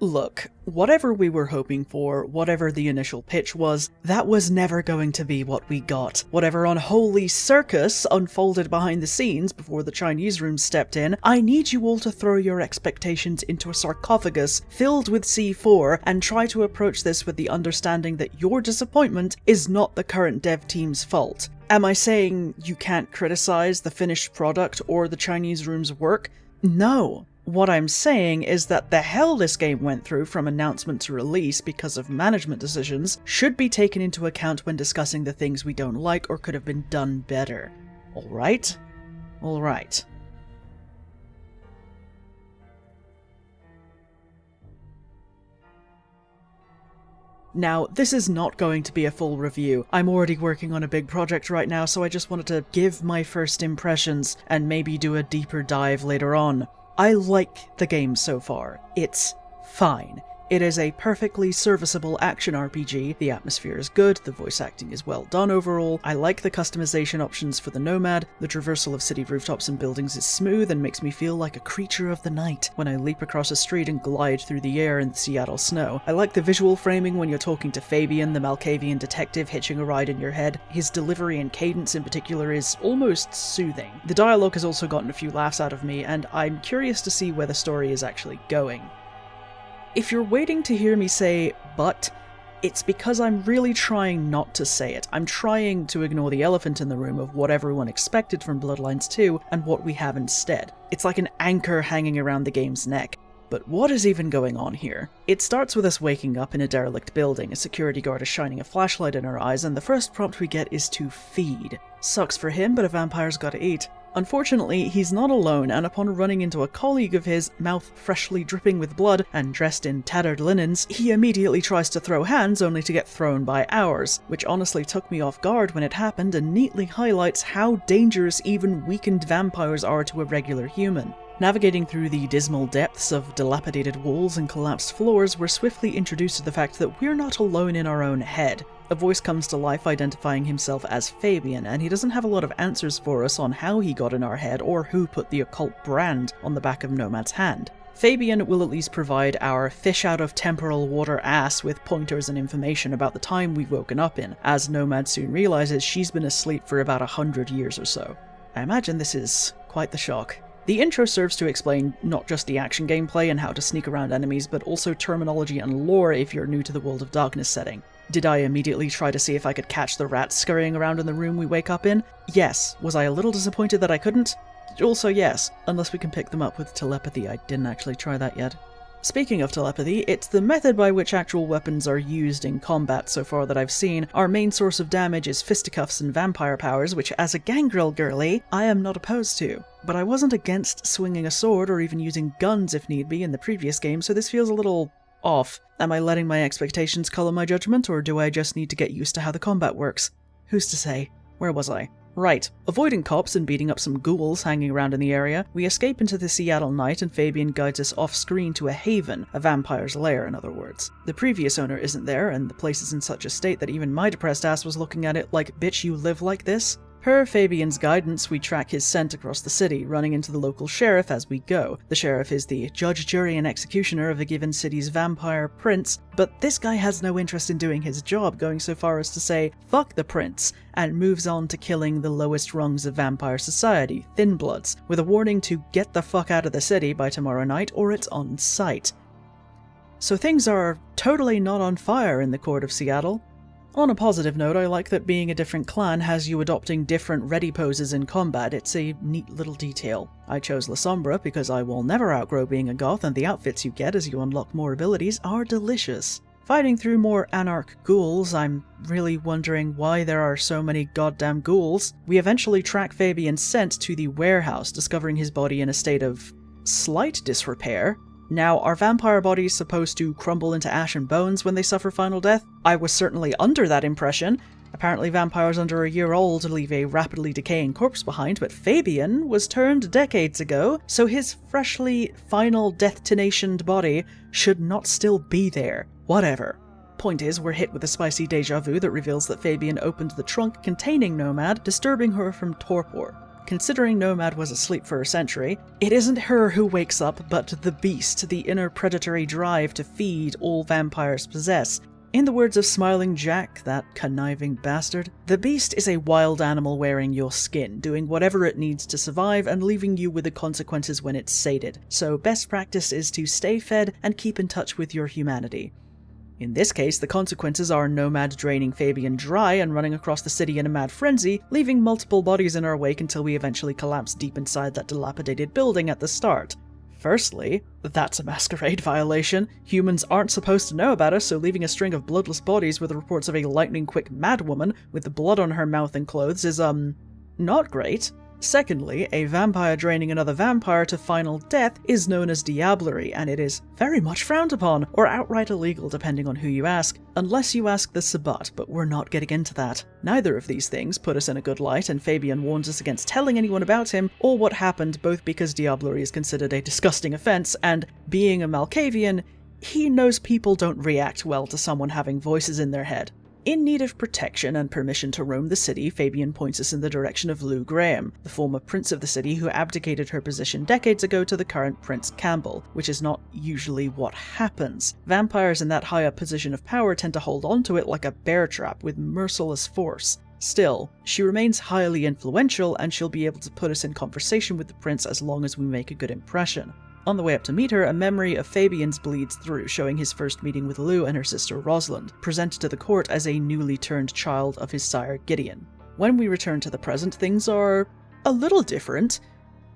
Look, whatever we were hoping for, whatever the initial pitch was, that was never going to be what we got. Whatever unholy circus unfolded behind the scenes before the Chinese room stepped in, I need you all to throw your expectations into a sarcophagus filled with C4 and try to approach this with the understanding that your disappointment is not the current dev team's fault. Am I saying you can't criticize the finished product or the Chinese room's work? No. What I'm saying is that the hell this game went through from announcement to release because of management decisions should be taken into account when discussing the things we don't like or could have been done better. Alright? Alright. Now, this is not going to be a full review. I'm already working on a big project right now, so I just wanted to give my first impressions and maybe do a deeper dive later on. I like the game so far. It's fine. It is a perfectly serviceable action RPG, the atmosphere is good, the voice acting is well done overall, I like the customization options for the Nomad, the traversal of city rooftops and buildings is smooth and makes me feel like a creature of the night when I leap across a street and glide through the air in the Seattle snow. I like the visual framing when you're talking to Fabian, the Malkavian detective hitching a ride in your head. His delivery and cadence in particular is almost soothing. The dialogue has also gotten a few laughs out of me, and I'm curious to see where the story is actually going. If you're waiting to hear me say, but, it's because I'm really trying not to say it. I'm trying to ignore the elephant in the room of what everyone expected from Bloodlines 2 and what we have instead. It's like an anchor hanging around the game's neck. But what is even going on here? It starts with us waking up in a derelict building, a security guard is shining a flashlight in our eyes, and the first prompt we get is to feed. Sucks for him, but a vampire's gotta eat. Unfortunately, he's not alone, and upon running into a colleague of his, mouth freshly dripping with blood and dressed in tattered linens, he immediately tries to throw hands only to get thrown by ours, which honestly took me off guard when it happened and neatly highlights how dangerous even weakened vampires are to a regular human. Navigating through the dismal depths of dilapidated walls and collapsed floors, we're swiftly introduced to the fact that we're not alone in our own head. A voice comes to life identifying himself as Fabian, and he doesn't have a lot of answers for us on how he got in our head or who put the occult brand on the back of Nomad's hand. Fabian will at least provide our fish out of temporal water ass with pointers and information about the time we've woken up in, as Nomad soon realizes she's been asleep for about 100 years or so. I imagine this is quite the shock. The intro serves to explain not just the action gameplay and how to sneak around enemies, but also terminology and lore if you're new to the World of Darkness setting. Did I immediately try to see if I could catch the rats scurrying around in the room we wake up in? Yes. Was I a little disappointed that I couldn't? Also yes, unless we can pick them up with telepathy. I didn't actually try that yet. Speaking of telepathy, it's the method by which actual weapons are used in combat so far that I've seen. Our main source of damage is fisticuffs and vampire powers, which as a gangrel girly, I am not opposed to. But I wasn't against swinging a sword or even using guns if need be in the previous game, so this feels a little off. Am I letting my expectations color my judgment, or do I just need to get used to how the combat works? Who's to say? Where was I? Right. Avoiding cops and beating up some ghouls hanging around in the area, we escape into the Seattle night and Fabian guides us off-screen to a haven, a vampire's lair in other words. The previous owner isn't there, and the place is in such a state that even my depressed ass was looking at it like, bitch, you live like this? Per Fabian's guidance, we track his scent across the city, running into the local sheriff as we go. The sheriff is the judge, jury, and executioner of a given city's vampire prince, but this guy has no interest in doing his job, going so far as to say, fuck the prince, and moves on to killing the lowest rungs of vampire society, thin bloods, with a warning to get the fuck out of the city by tomorrow night or it's on sight. So things are totally not on fire in the court of Seattle. On a positive note, I like that being a different clan has you adopting different ready poses in combat. It's a neat little detail. I chose La Sombra because I will never outgrow being a goth, and the outfits you get as you unlock more abilities are delicious. Fighting through more anarch ghouls, I'm really wondering why there are so many goddamn ghouls. We eventually track Fabian's scent to the warehouse, discovering his body in a state of slight disrepair. Now, are vampire bodies supposed to crumble into ash and bones when they suffer final death? I was certainly under that impression. Apparently vampires under a year old leave a rapidly decaying corpse behind, but Fabian was turned decades ago, so his freshly final death-tenationed body should not still be there. Whatever. Point is, we're hit with a spicy deja vu that reveals that Fabian opened the trunk containing Nomad, disturbing her from torpor. Considering Nomad was asleep for a century, it isn't her who wakes up, but the beast, the inner predatory drive to feed all vampires possess. In the words of Smiling Jack, that conniving bastard, the beast is a wild animal wearing your skin, doing whatever it needs to survive and leaving you with the consequences when it's sated. So best practice is to stay fed and keep in touch with your humanity. In this case, the consequences are Nomad draining Fabian dry and running across the city in a mad frenzy, leaving multiple bodies in our wake until we eventually collapse deep inside that dilapidated building at the start. Firstly, that's a Masquerade violation. Humans aren't supposed to know about us, so leaving a string of bloodless bodies with reports of a lightning-quick madwoman with the blood on her mouth and clothes is, not great. Secondly, a vampire draining another vampire to final death is known as diablerie, and it is very much frowned upon, or outright illegal depending on who you ask, unless you ask the Sabbat, but we're not getting into that. Neither of these things put us in a good light, and Fabian warns us against telling anyone about him or what happened, both because diablerie is considered a disgusting offense, and being a Malkavian, he knows people don't react well to someone having voices in their head. In need of protection and permission to roam the city, Fabian points us in the direction of Lou Graham, the former prince of the city who abdicated her position decades ago to the current Prince Campbell, which is not usually what happens. Vampires in that high up position of power tend to hold on to it like a bear trap with merciless force. Still, she remains highly influential and she'll be able to put us in conversation with the prince as long as we make a good impression. On the way up to meet her, a memory of Fabian's bleeds through, showing his first meeting with Lou and her sister Rosalind, presented to the court as a newly turned child of his sire Gideon. When we return to the present, things are a little different,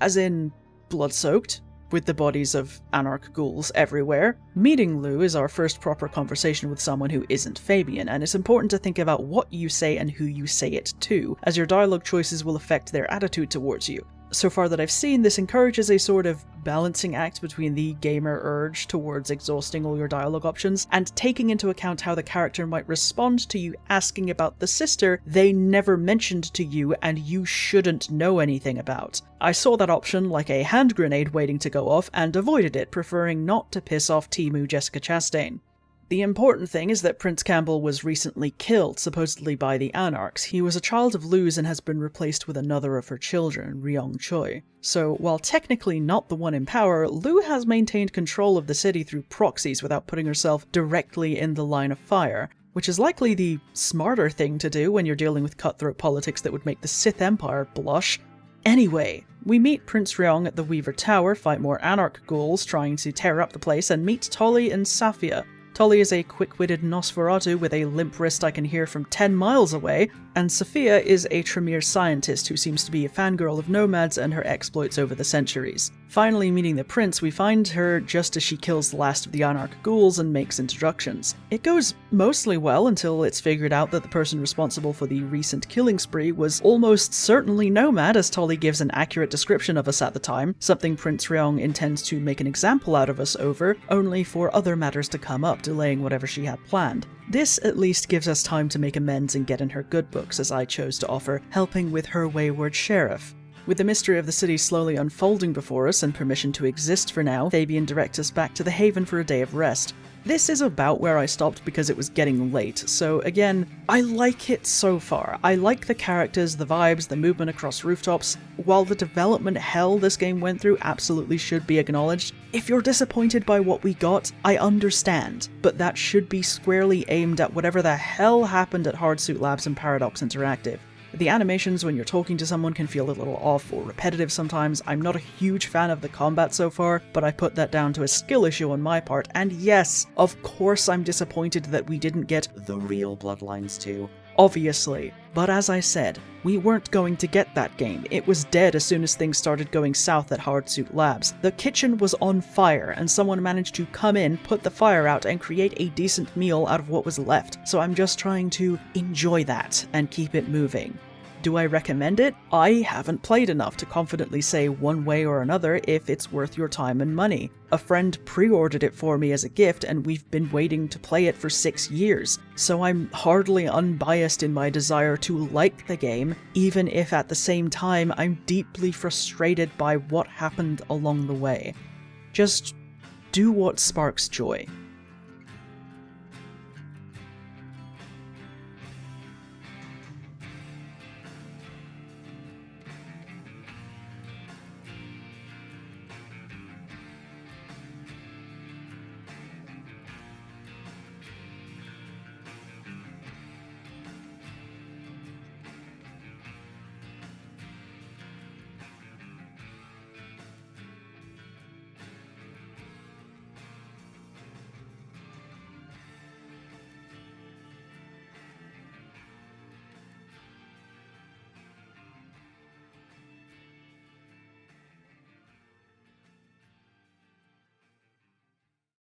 as in blood-soaked, with the bodies of anarch ghouls everywhere. Meeting Lou is our first proper conversation with someone who isn't Fabian, and it's important to think about what you say and who you say it to, as your dialogue choices will affect their attitude towards you. So far that I've seen, this encourages a sort of balancing act between the gamer urge towards exhausting all your dialogue options and taking into account how the character might respond to you asking about the sister they never mentioned to you and you shouldn't know anything about. I saw that option like a hand grenade waiting to go off and avoided it, preferring not to piss off Temu Jessica Chastain. The important thing is that Prince Campbell was recently killed, supposedly by the Anarchs. He was a child of Lou's and has been replaced with another of her children, Ryong Choi. So, while technically not the one in power, Lou has maintained control of the city through proxies without putting herself directly in the line of fire, which is likely the smarter thing to do when you're dealing with cutthroat politics that would make the Sith Empire blush. Anyway, we meet Prince Ryong at the Weaver Tower, fight more Anarch ghouls trying to tear up the place, and meet Tolly and Safia. Tolly is a quick-witted Nosferatu with a limp wrist I can hear from 10 miles away, and Safia is a Tremere scientist who seems to be a fangirl of nomads and her exploits over the centuries. Finally meeting the prince, we find her just as she kills the last of the Anarch ghouls and makes introductions. It goes mostly well until it's figured out that the person responsible for the recent killing spree was almost certainly Nomad, as Tolly gives an accurate description of us at the time, something Prince Ryong intends to make an example out of us over, only for other matters to come up, delaying whatever she had planned. This at least gives us time to make amends and get in her good books, as I chose to offer, helping with her wayward sheriff. With the mystery of the city slowly unfolding before us and permission to exist for now, Fabian directs us back to the Haven for a day of rest. This is about where I stopped because it was getting late, so again, I like it so far. I like the characters, the vibes, the movement across rooftops. While the development hell this game went through absolutely should be acknowledged, if you're disappointed by what we got, I understand, but that should be squarely aimed at whatever the hell happened at Hardsuit Labs and Paradox Interactive. The animations when you're talking to someone can feel a little off or repetitive sometimes. I'm not a huge fan of the combat so far, but I put that down to a skill issue on my part, and yes, of course I'm disappointed that we didn't get the real Bloodlines 2. Obviously. But as I said, we weren't going to get that game. It was dead as soon as things started going south at Hardsuit Labs. The kitchen was on fire, and someone managed to come in, put the fire out, and create a decent meal out of what was left. So I'm just trying to enjoy that and keep it moving. Do I recommend it? I haven't played enough to confidently say one way or another if it's worth your time and money. A friend pre-ordered it for me as a gift and we've been waiting to play it for 6 years, so I'm hardly unbiased in my desire to like the game, even if at the same time I'm deeply frustrated by what happened along the way. Just do what sparks joy.